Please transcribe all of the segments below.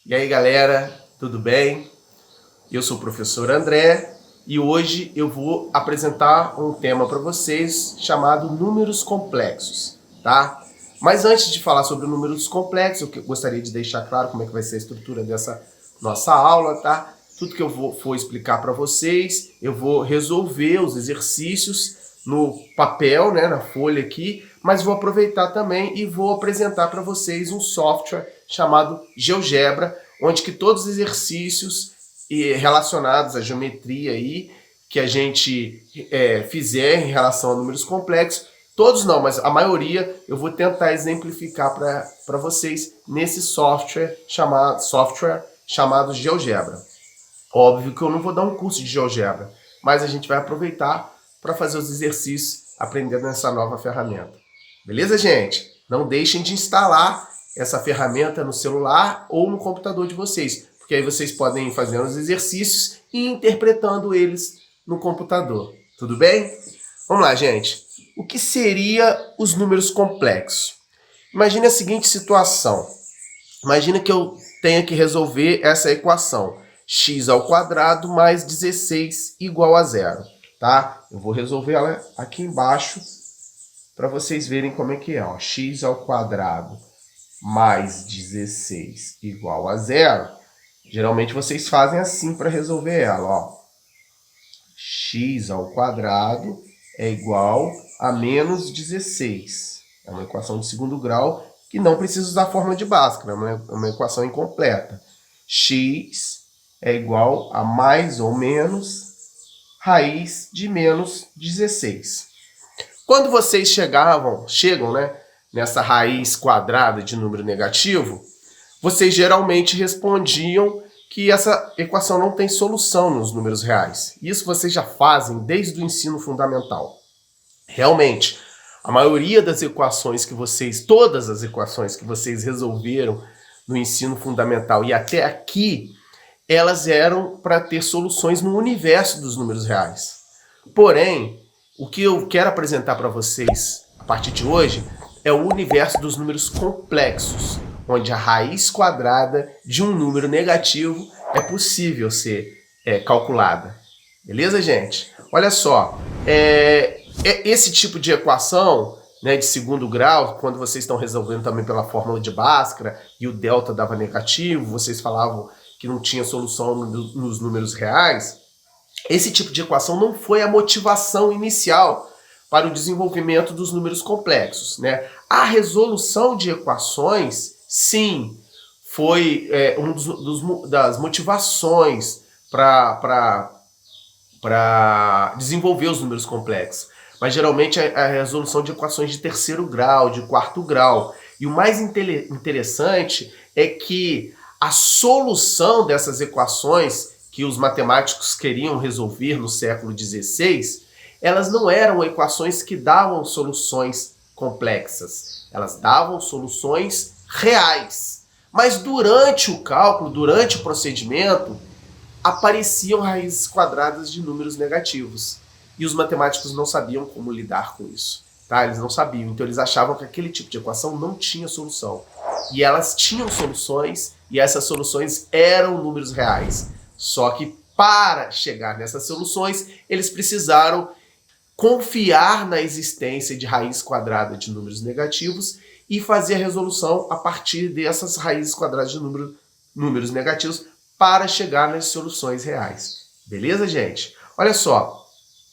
E aí galera, tudo bem? Eu sou o professor André e hoje eu vou apresentar um tema para vocês chamado números complexos, tá? Mas antes de falar sobre números complexos, eu gostaria de deixar claro como é que vai ser a estrutura dessa nossa aula, tá? Tudo que eu for explicar para vocês, eu vou resolver os exercícios no papel, né, na folha aqui, mas vou aproveitar também e vou apresentar para vocês um software chamado GeoGebra, onde que todos os exercícios relacionados à geometria aí, que a gente fizer em relação a números complexos, todos não, mas a maioria eu vou tentar exemplificar para vocês nesse software chamado GeoGebra. Óbvio que eu não vou dar um curso de GeoGebra, mas a gente vai aproveitar para fazer os exercícios aprendendo essa nova ferramenta. Beleza, gente? Não deixem de instalar essa ferramenta no celular ou no computador de vocês, porque aí vocês podem ir fazendo os exercícios e interpretando eles no computador. Tudo bem? Vamos lá, gente. O que seria os números complexos? Imagine a seguinte situação. Imagina que eu tenha que resolver essa equação. X ao quadrado mais 16 igual a zero. Tá? Eu vou resolver ela aqui embaixo para vocês verem como é que é. Ó. X ao quadrado mais 16 igual a zero. Geralmente vocês fazem assim para resolver ela. Ó. X ao quadrado é igual a menos 16. É uma equação de segundo grau que não precisa usar a fórmula de Bhaskara. É uma equação incompleta. X é igual a mais ou menos raiz de menos 16. Quando vocês chegam, né, nessa raiz quadrada de número negativo, vocês geralmente respondiam que essa equação não tem solução nos números reais. Isso vocês já fazem desde o ensino fundamental. Realmente, a maioria das equações todas as equações que vocês resolveram no ensino fundamental e até aqui, elas eram para ter soluções no universo dos números reais. Porém, o que eu quero apresentar para vocês a partir de hoje é o universo dos números complexos, onde a raiz quadrada de um número negativo é possível ser calculada. Beleza, gente? Olha só, esse tipo de equação, né, de segundo grau, quando vocês estão resolvendo também pela fórmula de Bhaskara e o delta dava negativo, vocês falavam que não tinha solução nos números reais, esse tipo de equação não foi a motivação inicial para o desenvolvimento dos números complexos, né? A resolução de equações, sim, foi das motivações para desenvolver os números complexos. Mas geralmente é a resolução de equações de terceiro grau, de quarto grau. E o mais interessante é que a solução dessas equações que os matemáticos queriam resolver no século XVI, elas não eram equações que davam soluções complexas. Elas davam soluções reais. Mas durante o cálculo, durante o procedimento, apareciam raízes quadradas de números negativos. E os matemáticos não sabiam como lidar com isso. Tá? Eles não sabiam. Então eles achavam que aquele tipo de equação não tinha solução. E elas tinham soluções, e essas soluções eram números reais. Só que para chegar nessas soluções, eles precisaram confiar na existência de raiz quadrada de números negativos e fazer a resolução a partir dessas raízes quadradas de números negativos para chegar nas soluções reais. Beleza, gente? Olha só,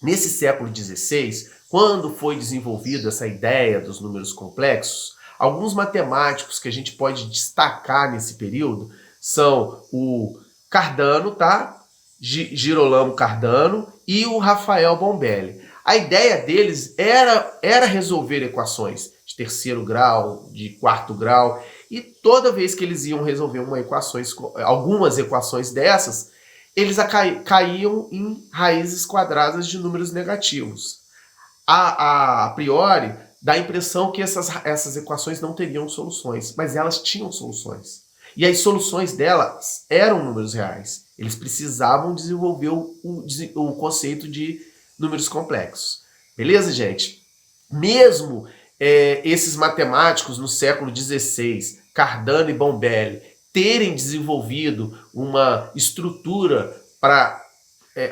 nesse século XVI, quando foi desenvolvida essa ideia dos números complexos, alguns matemáticos que a gente pode destacar nesse período são o Cardano, tá? Girolamo Cardano e o Rafael Bombelli. A ideia deles era resolver equações de terceiro grau, de quarto grau, e toda vez que eles iam resolver algumas equações dessas, eles caíam em raízes quadradas de números negativos. A priori, dá a impressão que essas equações não teriam soluções, mas elas tinham soluções. E as soluções delas eram números reais. Eles precisavam desenvolver o conceito de números complexos. Beleza, gente? Mesmo esses matemáticos no século XVI, Cardano e Bombelli, terem desenvolvido uma estrutura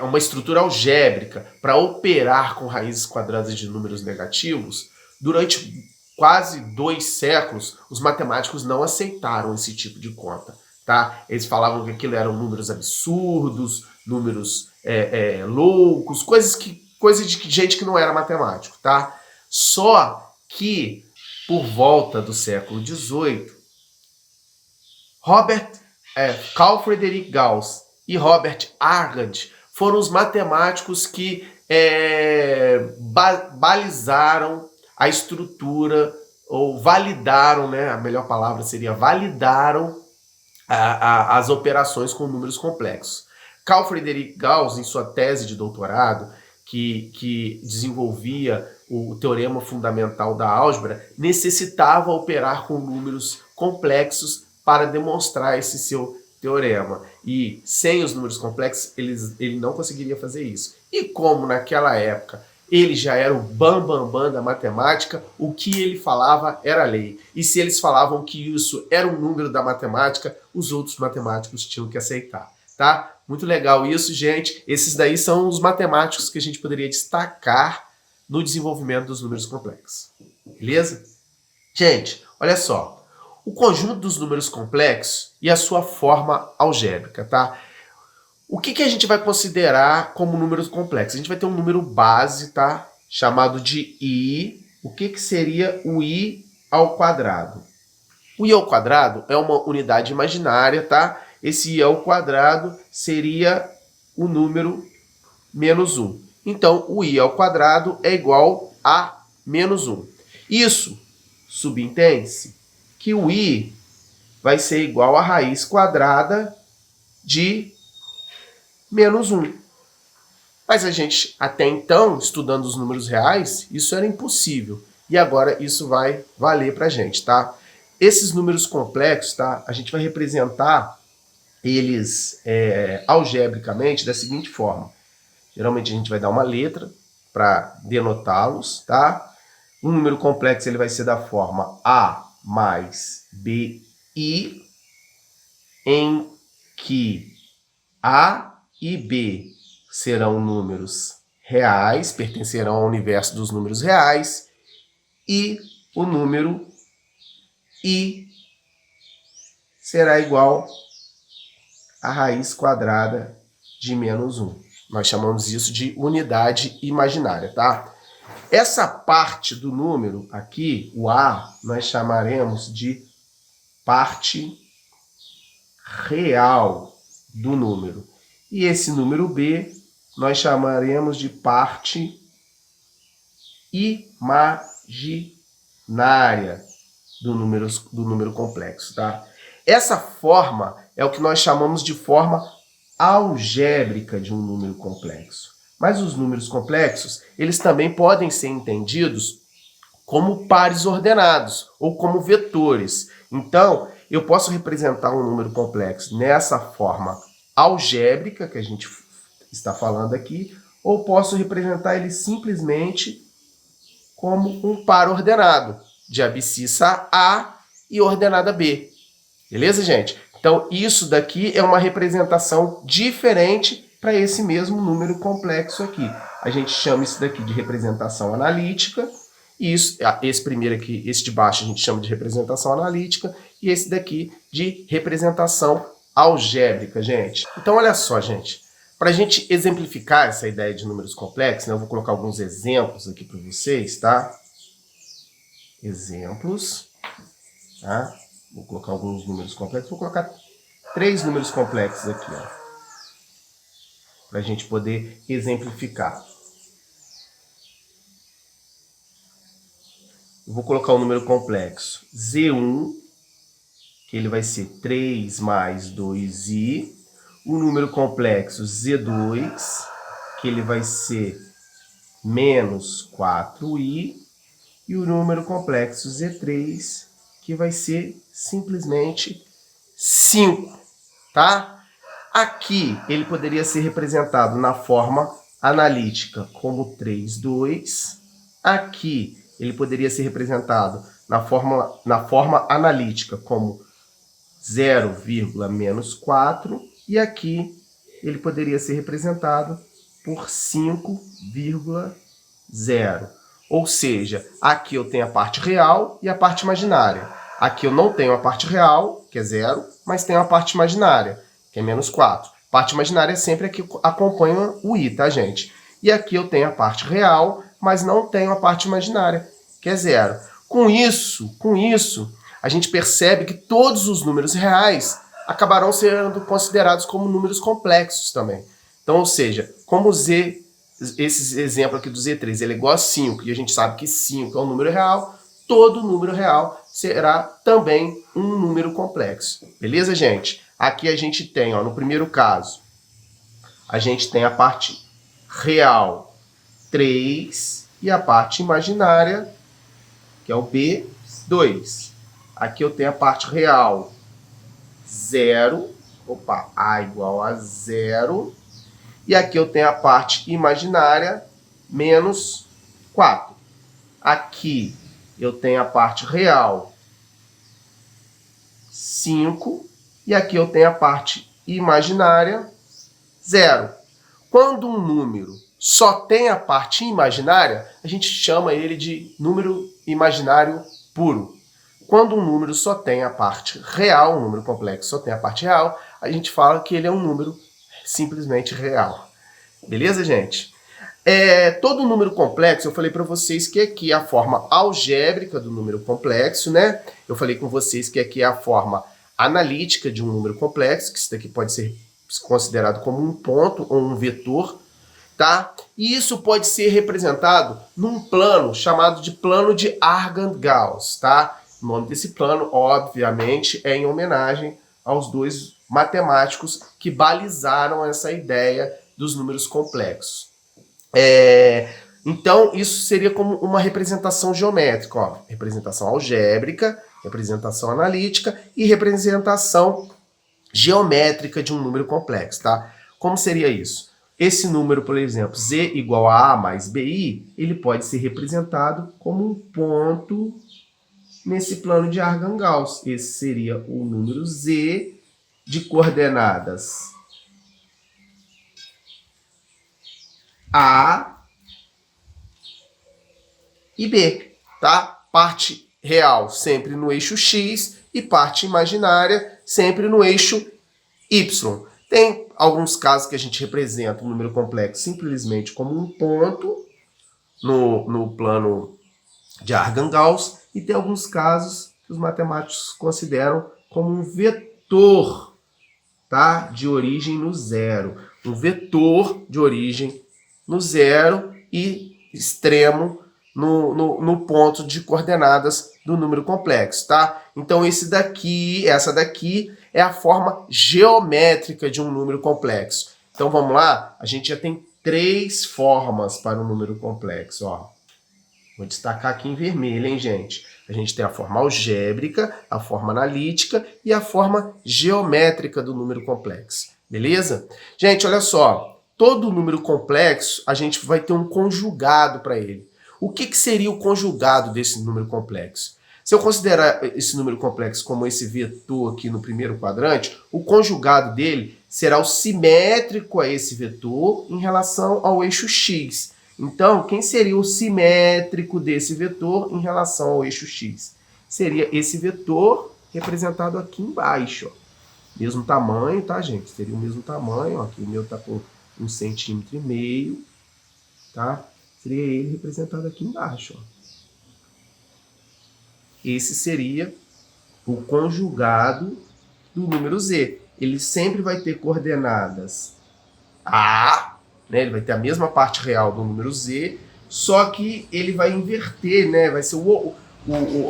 uma estrutura algébrica para operar com raízes quadradas de números negativos, durante quase 2 séculos, os matemáticos não aceitaram esse tipo de conta. Tá? Eles falavam que aquilo eram números absurdos, números loucos, coisa de gente que não era matemático. Tá? Só que, por volta do século XVIII, Carl Friedrich Gauss e Robert Argand foram os matemáticos que balizaram a estrutura, ou validaram, né? A melhor palavra seria validaram as operações com números complexos. Carl Friedrich Gauss, em sua tese de doutorado, que desenvolvia o teorema fundamental da álgebra, necessitava operar com números complexos para demonstrar esse seu teorema. E sem os números complexos, ele não conseguiria fazer isso. E como naquela época ele já era o bambambam da matemática, o que ele falava era lei. E se eles falavam que isso era um número da matemática, os outros matemáticos tinham que aceitar. Tá? Muito legal isso, gente. Esses daí são os matemáticos que a gente poderia destacar no desenvolvimento dos números complexos. Beleza? Gente, olha só. O conjunto dos números complexos e a sua forma algébrica, tá? O que a gente vai considerar como números complexos? A gente vai ter um número base, tá? Chamado de i. O que seria o i ao quadrado? O i ao quadrado é uma unidade imaginária, tá? Esse i ao quadrado seria o número menos 1. Então, o i ao quadrado é igual a menos 1. Isso subentende-se que o i vai ser igual a raiz quadrada de menos 1. Mas a gente, até então, estudando os números reais, isso era impossível. E agora isso vai valer para a gente, tá? Esses números complexos, tá? A gente vai representar eles algebricamente da seguinte forma. Geralmente a gente vai dar uma letra para denotá-los, tá? Um número complexo ele vai ser da forma A mais BI, em que A e B serão números reais, pertencerão ao universo dos números reais, e o número I será igual a raiz quadrada de menos 1. Nós chamamos isso de unidade imaginária, tá? Essa parte do número aqui, o A, nós chamaremos de parte real do número. E esse número B, nós chamaremos de parte imaginária do número complexo, tá? Essa forma é o que nós chamamos de forma algébrica de um número complexo. Mas os números complexos, eles também podem ser entendidos como pares ordenados ou como vetores. Então, eu posso representar um número complexo nessa forma algébrica que a gente está falando aqui, ou posso representar ele simplesmente como um par ordenado, de abscissa A e ordenada B. Beleza, gente? Então, isso daqui é uma representação diferente para esse mesmo número complexo aqui. A gente chama isso daqui de representação analítica, e esse primeiro aqui, esse de baixo, a gente chama de representação analítica, e esse daqui de representação algébrica, gente. Então, olha só, gente. Para a gente exemplificar essa ideia de números complexos, né, eu vou colocar alguns exemplos aqui para vocês, tá? Exemplos, tá? Vou colocar alguns números complexos. Vou colocar 3 números complexos aqui, ó, para a gente poder exemplificar. Eu vou colocar um número complexo Z1, que ele vai ser 3 mais 2i. O número complexo Z2, que ele vai ser menos 4i. E o número complexo Z3, que vai ser simplesmente 5, tá? Aqui ele poderia ser representado na forma analítica como 3, 2. Aqui ele poderia ser representado na forma analítica como 0,-4, e aqui ele poderia ser representado por 5,0. Ou seja, aqui eu tenho a parte real e a parte imaginária. Aqui eu não tenho a parte real, que é 0, mas tenho a parte imaginária, que é -4. Parte imaginária é sempre a que acompanha o i, tá, gente? E aqui eu tenho a parte real, mas não tenho a parte imaginária, que é 0. Com isso, a gente percebe que todos os números reais acabarão sendo considerados como números complexos também. Então, ou seja, como z, esse exemplo aqui do Z3, ele é igual a 5, e a gente sabe que 5 é um número real, todo número real será também um número complexo. Beleza, gente? Aqui a gente tem, ó, no primeiro caso, a gente tem a parte real 3 e a parte imaginária, que é o B2. Aqui eu tenho a parte real 0, A igual a 0. E aqui eu tenho a parte imaginária, -4. Aqui eu tenho a parte real, 5. E aqui eu tenho a parte imaginária, 0. Quando um número só tem a parte imaginária, a gente chama ele de número imaginário puro. Quando um número só tem a parte real, um número complexo só tem a parte real, a gente fala que ele é um número simplesmente real. Beleza, gente? Todo número complexo, eu falei para vocês que aqui é a forma algébrica do número complexo, né? Eu falei com vocês que aqui é a forma analítica de um número complexo, que isso daqui pode ser considerado como um ponto ou um vetor, tá? E isso pode ser representado num plano chamado de plano de Argand-Gauss, tá? O nome desse plano, obviamente, é em homenagem aos dois matemáticos que balizaram essa ideia dos números complexos. Então, isso seria como uma representação geométrica, ó. Representação algébrica, representação analítica e representação geométrica de um número complexo, tá? Como seria isso? Esse número, por exemplo, z igual a mais bi, ele pode ser representado como um ponto nesse plano de Argand-Gauss. Esse seria o número z de coordenadas A e B, tá? Parte real sempre no eixo X e parte imaginária sempre no eixo Y. Tem alguns casos que a gente representa um número complexo simplesmente como um ponto no plano de Argand-Gauss e tem alguns casos que os matemáticos consideram como um vetor, tá? De origem no zero. Um vetor de origem no zero e extremo no ponto de coordenadas do número complexo, tá? Então essa daqui é a forma geométrica de um número complexo. Então vamos lá? A gente já tem 3 formas para um número complexo, ó. Vou destacar aqui em vermelho, hein, gente? A gente tem a forma algébrica, a forma analítica e a forma geométrica do número complexo. Beleza? Gente, olha só. Todo número complexo, a gente vai ter um conjugado para ele. O que seria o conjugado desse número complexo? Se eu considerar esse número complexo como esse vetor aqui no primeiro quadrante, o conjugado dele será o simétrico a esse vetor em relação ao eixo x. Então, quem seria o simétrico desse vetor em relação ao eixo x? Seria esse vetor representado aqui embaixo, ó. Mesmo tamanho, tá, gente? Seria o mesmo tamanho, ó. Aqui o meu tá com 1,5 cm, tá? Seria ele representado aqui embaixo, ó. Esse seria o conjugado do número z. Ele sempre vai ter coordenadas A, né? Ele vai ter a mesma parte real do número z, só que ele vai inverter, né? Vai ser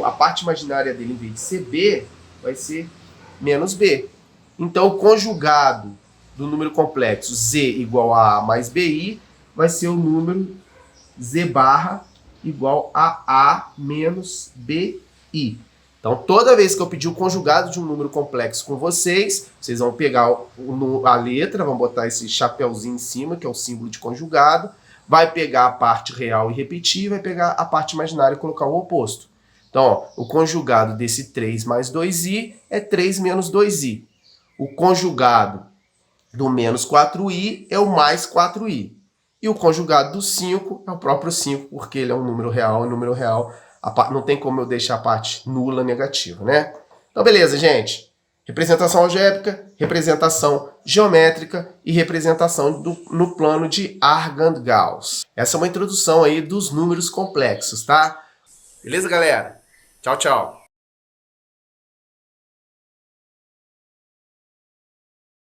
a parte imaginária dele, em vez de ser b, vai ser menos b. Então, o conjugado do número complexo z igual a A mais bi vai ser o número z barra igual a A menos bi. Então, toda vez que eu pedir o conjugado de um número complexo com vocês vão pegar a letra, vão botar esse chapéuzinho em cima, que é o símbolo de conjugado, vai pegar a parte real e repetir, vai pegar a parte imaginária e colocar o oposto. Então, ó, o conjugado desse 3 mais 2i é 3 menos 2i. O conjugado do menos 4i é o mais 4i. E o conjugado do 5 é o próprio 5, porque ele é um número real, e número real não tem como eu deixar a parte nula negativa, né? Então, beleza, gente. Representação algébrica, representação geométrica e representação no plano de Argand-Gauss. Essa é uma introdução aí dos números complexos, tá? Beleza, galera? Tchau, tchau.